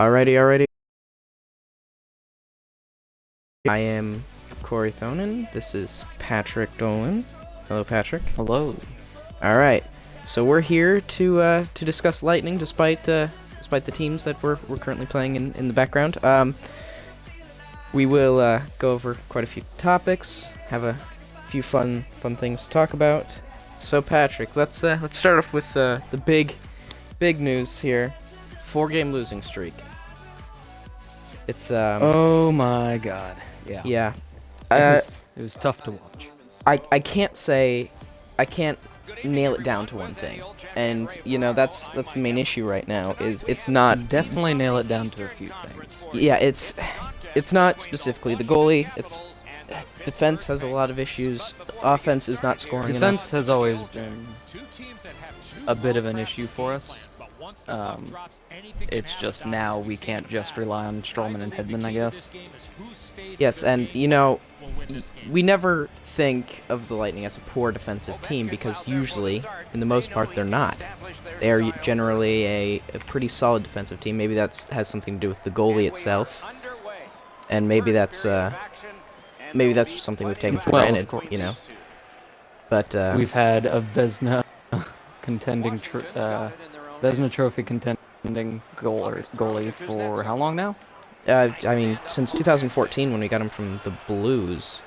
Alrighty. I am Corey Thonin. This is Patrick Dolan. Hello, Patrick. Hello. Alright, so we're here to discuss Lightning, despite the teams that we're currently playing in the background. We will go over quite a few topics, have a few fun things to talk about. So, Patrick, let's start off with the big news here. 4-game losing streak. It's oh my God. Yeah. Yeah. It was tough to watch. I can't nail it down to one thing, and that's the main issue right now. Is it's not Definitely nail it down to a few things. Yeah, it's not specifically the goalie. It's defense has a lot of issues. Offense is not scoring enough. Defense has always been a bit of an issue for us. It's just now we can't just rely on Stroman and Hedman, I guess. Yes, and we never think of the Lightning as a poor defensive team because usually, in the most part, they're not. They are generally a pretty solid defensive team. Maybe that has something to do with the goalie itself, and maybe that's something we've taken for granted, But we've had a Vezina contending Vezina Trophy contending goalie for how long now? I mean, since 2014 when we got him from the Blues.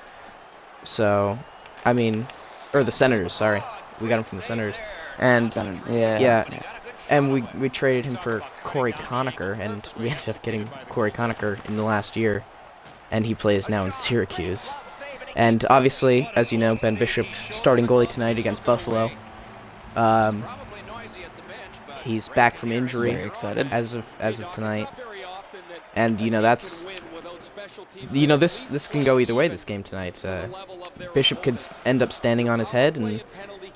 So, or the Senators, sorry. We got him from the Senators. And, yeah. And we traded him for Corey Conacher, and we ended up getting Corey Conacher in the last year. And he plays now in Syracuse. And obviously, as you know, Ben Bishop starting goalie tonight against Buffalo. He's back from injury. Very excited. As of tonight. And this can go either way this game tonight. Bishop could end up standing on his head and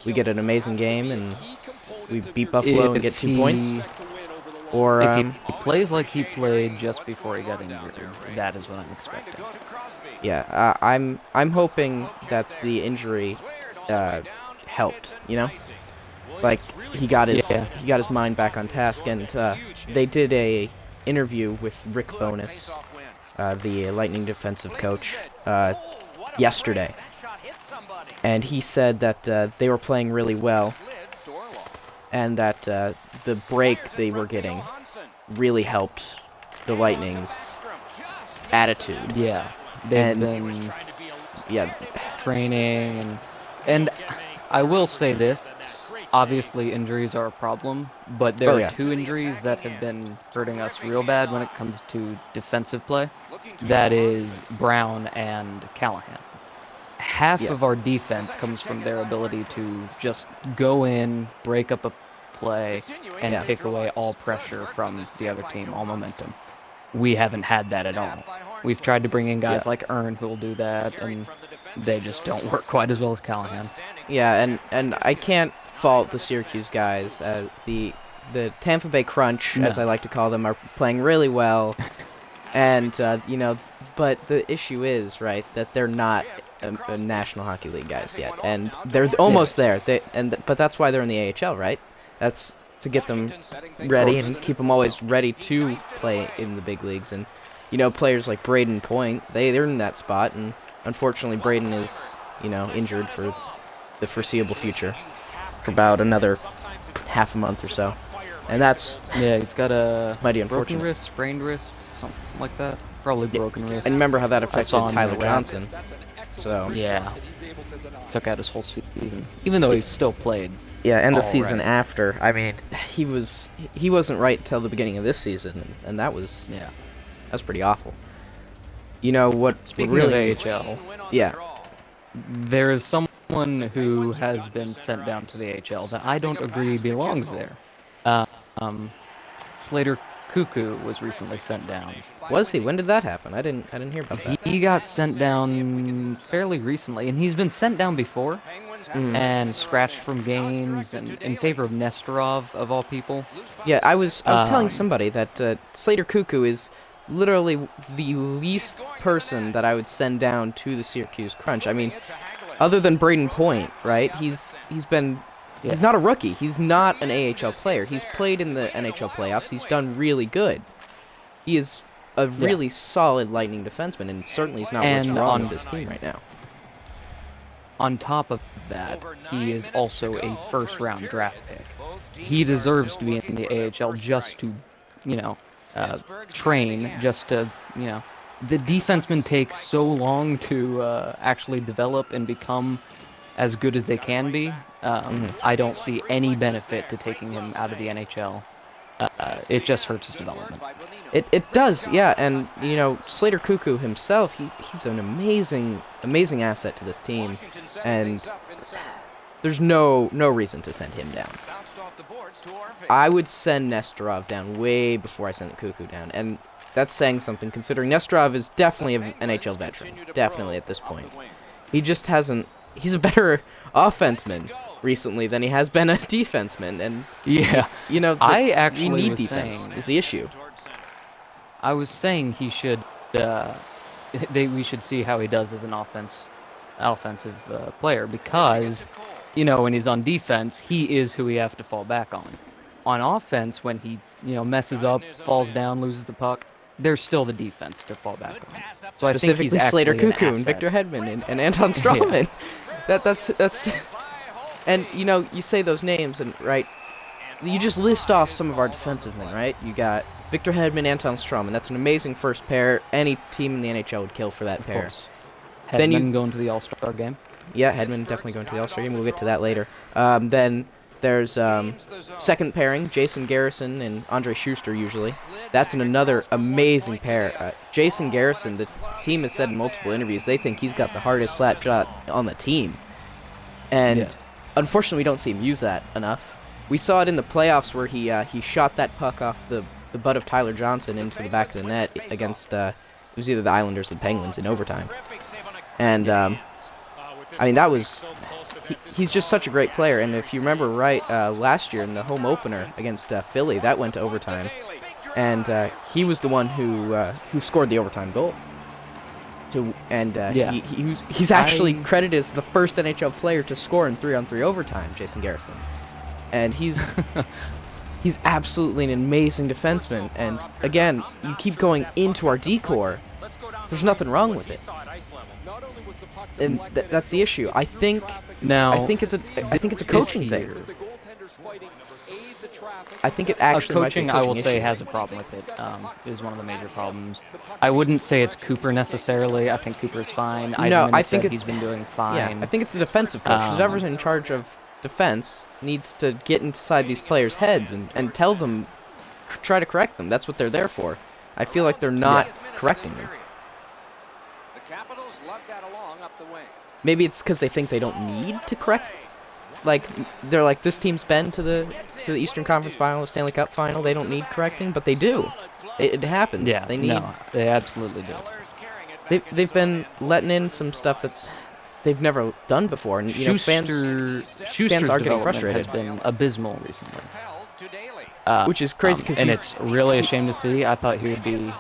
we get an amazing game and we beat Buffalo and get 2 points. Or if he plays like he played just before he got injured, that is what I'm expecting. Yeah, I'm hoping that the injury helped, Like he got his mind back on task, and they did a interview with Rick Bowness, the Lightning defensive coach, yesterday, and he said that they were playing really well, and that the break they were getting really helped the Lightning's attitude. Yeah, they've been training, and I will say this. Obviously, injuries are a problem, but there are two injuries that have been hurting us real bad when it comes to defensive play. That is Brown and Callahan. Half of our defense comes from their ability to just go in, break up a play, and take away all pressure from the other team, all momentum. We haven't had that at all. We've tried to bring in guys like Earn who will do that, and they just don't work quite as well as Callahan. Yeah, and I can't fault the Syracuse guys. The Tampa Bay Crunch, as I like to call them, are playing really well, and but the issue is that they're not a National Hockey League guys yet, and they're almost there. But that's why they're in the AHL, right? That's to get them ready and keep them always ready to play in the big leagues. And players like Braden Point, they're in that spot, and unfortunately Braden is injured for the foreseeable future. For about another half a month or so, and that's he's got a mighty broken unfortunate. wrist, sprained wrist, something like that. Probably broken wrist. And remember how that affected Tyler Johnson. So took out his whole season, even though he still played. Yeah, and the season after. I mean, he wasn't right till the beginning of this season, and that was pretty awful. Speaking of AHL, there is someone who has been sent down to the AHL that I don't agree belongs there. Slater Cuckoo was recently sent down. Was he? When did that happen? I didn't hear about that. He got sent down fairly recently, and he's been sent down before and scratched from games and in favor of Nestorov of all people. Yeah, I was telling somebody that Slater Cuckoo is literally the least person that I would send down to the Syracuse Crunch. I mean, other than Braden Point, right? He's not a rookie. He's not an AHL player. He's played in the NHL playoffs. He's done really good. He is a really solid Lightning defenseman, and certainly is not what's wrong with this team right now. On top of that, he is also a first-round draft pick. He deserves to be in the AHL just to, train, just to, The defensemen take so long to actually develop and become as good as they can be. I don't see any benefit to taking him out of the NHL. It just hurts his development. It does, yeah, and Slater Cuckoo himself, he's an amazing asset to this team, and there's no reason to send him down. I would send Nesterov down way before I send Cuckoo down, and that's saying something considering Nesterov is definitely an NHL veteran, definitely at this point. He just hasn't. He's a better offenseman recently than he has been a defenseman, and I actually we need was defense saying, is the issue. I was saying he should. We should see how he does as an offensive player, because when he's on defense, he is who we have to fall back on. On offense, when he messes up, falls down, loses the puck, there's still the defense to fall back on. So I think he's Slater actually Cuckoo an and asset. Victor Hedman and Anton Strawman. That's and you say those names and right, you just list off some of our defensive men, right? You got Victor Hedman, Anton Strawman. That's an amazing first pair. Any team in the NHL would kill for that pair. Of course. Hedman going to the All-Star game. Yeah, Hedman definitely going to the All-Star game. We'll get to that later. Then there's second pairing, Jason Garrison and Andre Schuster usually. That's another amazing pair. Jason Garrison, the team has said in multiple interviews, they think he's got the hardest slap shot on the team. And unfortunately, we don't see him use that enough. We saw it in the playoffs where he shot that puck off the butt of Tyler Johnson into the back of the net against, it was either the Islanders or the Penguins in overtime. And, that was... He's just such a great player, and if you remember right, last year in the home opener against Philly, that went to overtime, and he was the one who scored the overtime goal. He's actually credited as the first NHL player to score in 3-on-3 overtime, Jason Garrison, and he's absolutely an amazing defenseman. And again, you keep going into our D-core. There's nothing wrong with it. And that's the issue. I think it's a coaching thing. I think it actually coaching, might be a I will say, issue. has a problem with it. Is one of the major problems. I wouldn't say it's Cooper necessarily. I think Cooper's fine. I think he's been doing fine. Yeah, I think it's the defensive coach. Whoever's in charge of defense needs to get inside these players' heads and tell them, try to correct them. That's what they're there for. I feel like they're not correcting them. Maybe it's because they think they don't need to correct. Like, they're like, this team's been to the Eastern Conference Final, the Stanley Cup Final. They don't need correcting, but they do. It happens. Yeah, they absolutely do. They've been letting in some stuff that they've never done before, and fans are getting frustrated. Has been abysmal recently, which is crazy because and it's really a shame to see. I thought he would be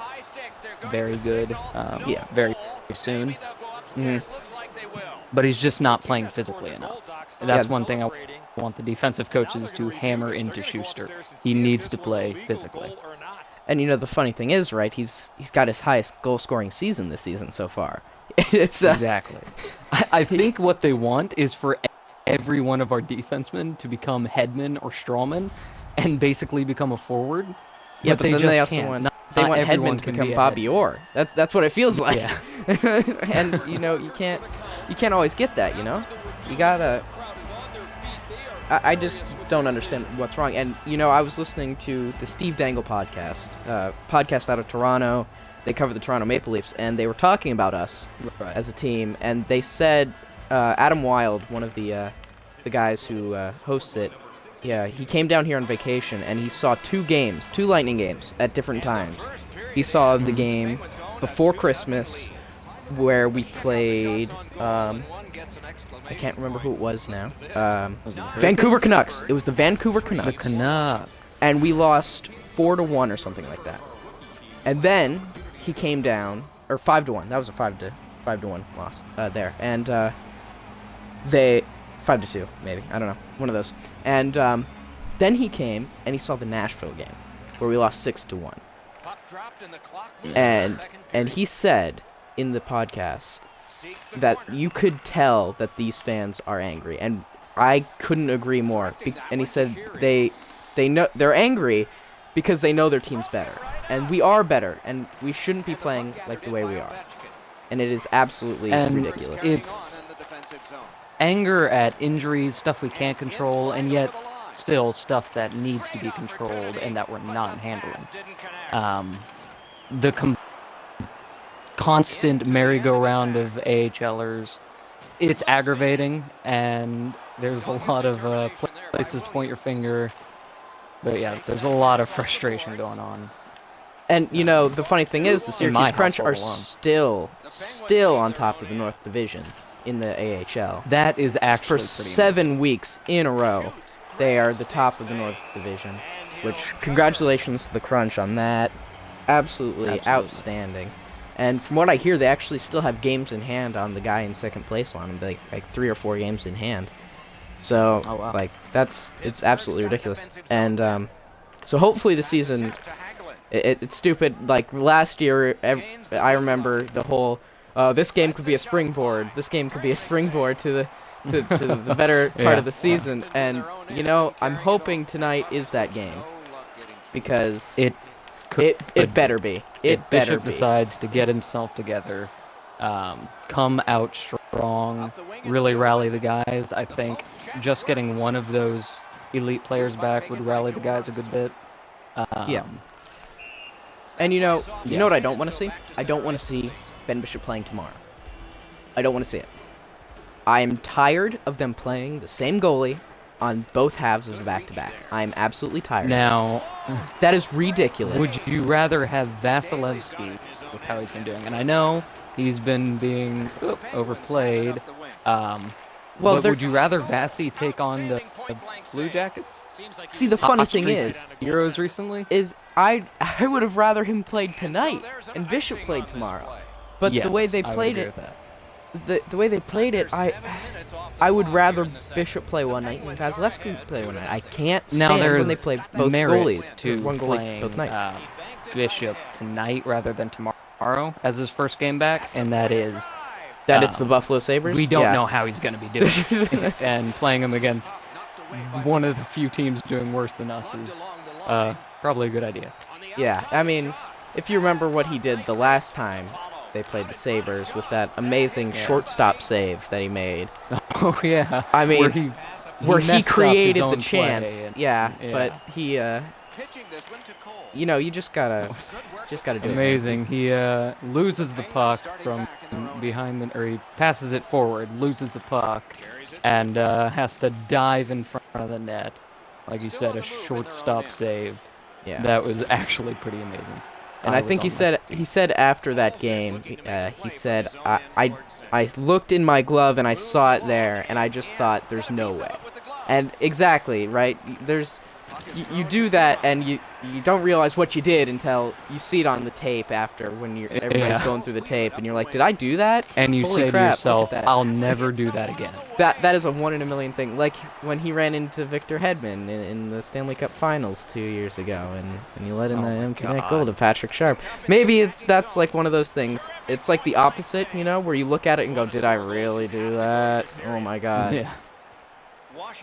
very good, very soon. But he's just not playing physically enough. And that's one thing I want the defensive coaches to hammer into Schuster. He needs to play physically. And the funny thing is, right? He's got his highest goal-scoring season this season so far. It's exactly. I think what they want is for every one of our defensemen to become Hedman or Strawman, and basically become a forward. Yeah, but then they also can't. They want Hedman to become Bobby Orr. That's what it feels like. Yeah. And you can't always get that. You gotta. I just don't understand what's wrong. And I was listening to the Steve Dangle podcast out of Toronto. They cover the Toronto Maple Leafs, and they were talking about us as a team. And they said Adam Wilde, one of the guys who hosts it. Yeah, he came down here on vacation, and he saw two Lightning games at different times. He saw the game before Christmas, where we played, I can't remember who it was now. Vancouver Canucks. It was the Vancouver Canucks. The Canucks. And we lost 4-1 or something like that. And then he came down, or 5-1. That was a 5-1 loss there. And they 5-2 maybe. I don't know. One of those. And then he came and he saw the Nashville game where we lost 6-1. And he said in the podcast that you could tell that these fans are angry, and I couldn't agree more. And he said they know they're angry because they know their team's better, and we are better, and we shouldn't be playing like the way we are. And it is absolutely ridiculous. It's anger at injuries, stuff we can't control, and yet still stuff that needs to be controlled and that we're not handling. The constant merry-go-round of AHLers, it's aggravating, and there's a lot of places to point your finger. But yeah, there's a lot of frustration going on. And, you know, the funny thing is, the Syracuse Crunch are still on top of the North Division in the AHL. That is actually for 7 weeks in a row. They are the top of the North Division, which, congratulations to the Crunch on that. Absolutely outstanding. And from what I hear, they actually still have games in hand on the guy in second place on them. Like 3 or 4 games in hand. So, like, it's absolutely ridiculous. And so hopefully the season, it's stupid. Like, last year, I remember the whole, this game could be a springboard. This game could be a springboard to the better part of the season. And, you know, I'm hoping tonight is that game. Because it better be. It better Bishop be. decides to get himself together, come out strong, really rally the guys. I think just getting one of those elite players back would rally the guys a good bit. Yeah. And you know what I don't want to see? I don't want to see Ben Bishop playing tomorrow. I don't want to see it. I am tired of them playing the same goalie on both halves of the back-to-back. I'm absolutely tired. Now, that is ridiculous. Would you rather have Vasilevsky with how he's been doing? And I know he's been being overplayed. But would you rather Vasi take on the Blue Jackets? See, the funny thing is, Euros recently I would have rather him played tonight and Bishop played tomorrow. But the way they played it, the way they played it, I would rather Bishop play one night and Vasilevsky play one night. I can't stand when they play both goalies to one goalie both nights. Bishop tonight rather than tomorrow as his first game back, and that is it's the Buffalo Sabres. We don't know how he's going to be doing, and playing him against one of the few teams doing worse than us is probably a good idea. Yeah, I mean, if you remember what he did the last time they played the Sabres with that amazing shortstop save that he made. Oh yeah, I mean, where he created the chance. Yeah, but he, you know, you just gotta do it. Amazing. He loses the puck from behind or he passes it forward, loses the puck, and has to dive in front of the net. Like you said, a shortstop save. Yeah, that was actually pretty amazing. And I think he said after that game, he said, I looked in my glove and I saw it there, and I just thought, there's no way. And exactly, right? You do that, and you don't realize what you did until you see it on the tape after, when everybody's going through the tape, and you're like, did I do that? And you Holy say crap, to yourself, I'll never do that again. That is a 1 in a million thing. Like when he ran into Victor Hedman in the Stanley Cup Finals 2 years ago, and he let in the empty net goal to Patrick Sharp. Maybe that's like one of those things. It's like the opposite, you know, where you look at it and go, did I really do that? Oh my God. Yeah.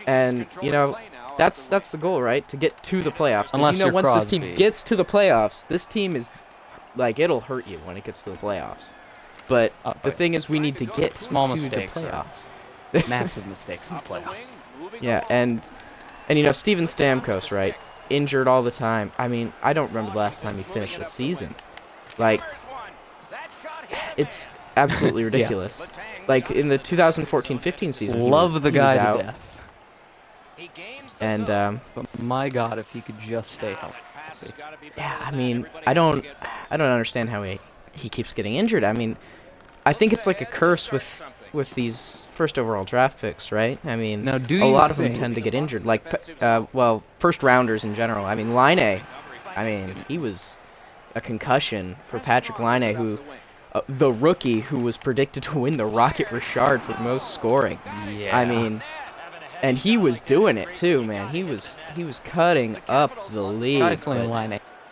And you know, that's the goal, right? To get to the playoffs. Unless you know, once Crosby. this team gets to the playoffs, this team is like, it'll hurt you when it gets to the playoffs. But the thing is, we need to get to the playoffs. Massive mistakes in the playoffs. Yeah, and you know, Steven Stamkos, right? Injured all the time. I mean, I don't remember the last time he finished a season. Like, it's absolutely ridiculous. Like in the 2014-15 season, love the guy out. to death. And but my God, if he could just stay healthy. Yeah, I mean, I don't understand how he keeps getting injured. I mean, I think it's like a curse with these first overall draft picks, right? I mean, now, a lot of them tend to get injured. Like, well, first rounders in general. I mean, Laine, he was a concussion for Patrick Laine, who, the rookie who was predicted to win the Rocket Richard for most scoring. Yeah. I mean, and he was doing it too, man. He was cutting up the league. Trifling Laine.